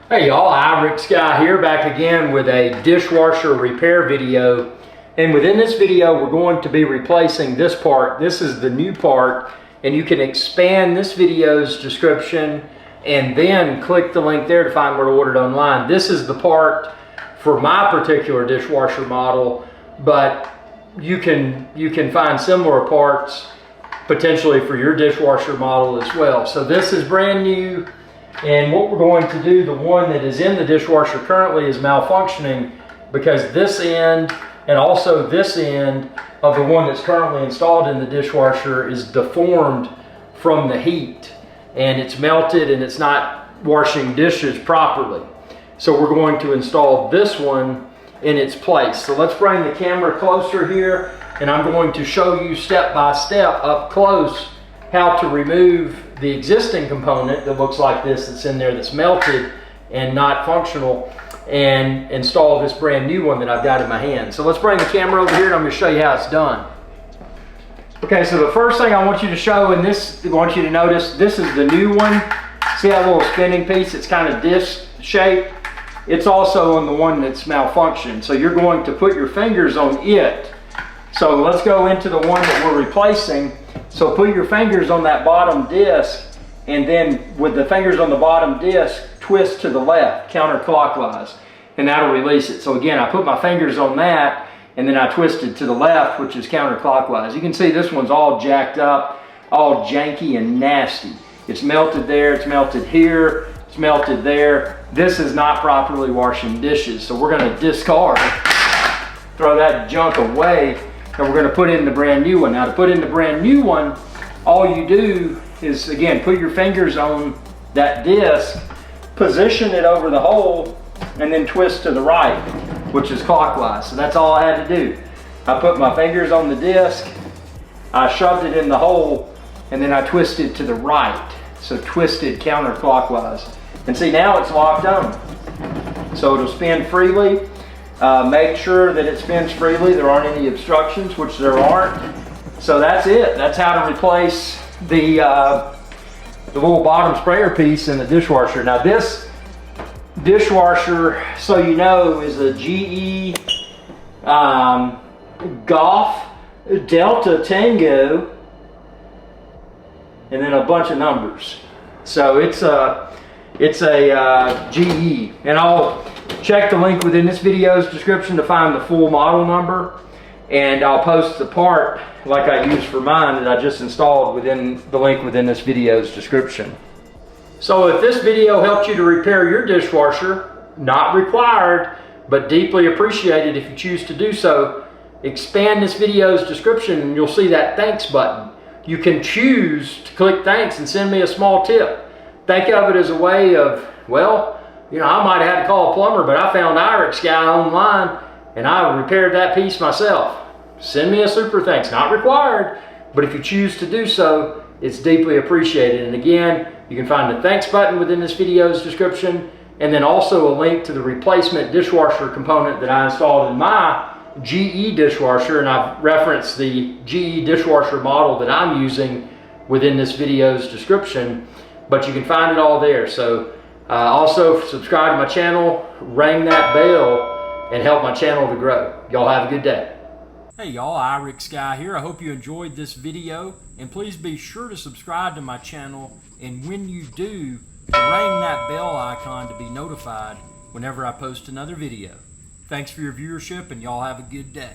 Hey y'all, Rick Sky here, back again with a dishwasher repair video. And within this video, we're going to be replacing this part. This is the new part, and you can expand this video's description and then click the link there to find where to order it online. This is the part for my particular dishwasher model, but you can find similar parts potentially for your dishwasher model as well. So this is brand new. And what we're going to do, the one that is in the dishwasher currently is malfunctioning because this end and also this end of the one that's currently installed in the dishwasher is deformed from the heat, and it's melted and it's not washing dishes properly. So we're going to install this one in its place. So let's bring the camera closer here, and I'm going to show you step by step up close how to remove the existing component that looks like this that's in there that's melted and not functional, and install this brand new one that I've got in my hand. So let's bring the camera over here and I'm going to show you how it's done. Okay, so the first thing I want you to show, and this I want you to notice, this is the new one. See that little spinning piece? It's kind of disc shaped. It's also on the one that's malfunctioned. So you're going to put your fingers on it. So let's go into the one that we're replacing. So put your fingers on that bottom disc, and then with the fingers on the bottom disc, twist to the left, counterclockwise, and that'll release it. So again, I put my fingers on that, and then I twisted to the left, which is counterclockwise. You can see this one's all jacked up, all janky and nasty. It's melted there, it's melted here, it's melted there. This is not properly washing dishes, so we're gonna discard, throw that junk away, and we're going to put in the brand new one. Now to put in the brand new one, all you do is, again, put your fingers on that disc, position it over the hole, and then twist to the right, which is clockwise. So that's all I had to do. I put my fingers on the disc, I shoved it in the hole, and then I twisted to the right. So twisted counterclockwise. And see, now it's locked on. So it'll spin freely. Make sure that it spins freely. There aren't any obstructions, which there aren't. So that's it. That's how to replace the little bottom sprayer piece in the dishwasher. Now this dishwasher, so you know, is a GE Golf Delta Tango, and then a bunch of numbers. So it's a GE, and I'll check the link within this video's description to find the full model number, and I'll post the part like I used for mine that I just installed within the link within this video's description. So if this video helped you to repair your dishwasher, not required, but deeply appreciated if you choose to do so, expand this video's description and you'll see that thanks button. You can choose to click thanks and send me a small tip. Think of it as a way of, well, you know, I might have had to call a plumber, but I found Rick Sky online and I repaired that piece myself. Send me a super thanks, not required, but if you choose to do so, it's deeply appreciated. And again, you can find the thanks button within this video's description, and then also a link to the replacement dishwasher component that I installed in my GE dishwasher, and I've referenced the GE dishwasher model that I'm using within this video's description, but you can find it all there. So also subscribe to my channel, ring that bell, and help my channel to grow. Y'all have a good day. Hey y'all, Rick Sky here. I hope you enjoyed this video, and please be sure to subscribe to my channel, and when you do, ring that bell icon to be notified whenever I post another video. Thanks for your viewership, and y'all have a good day.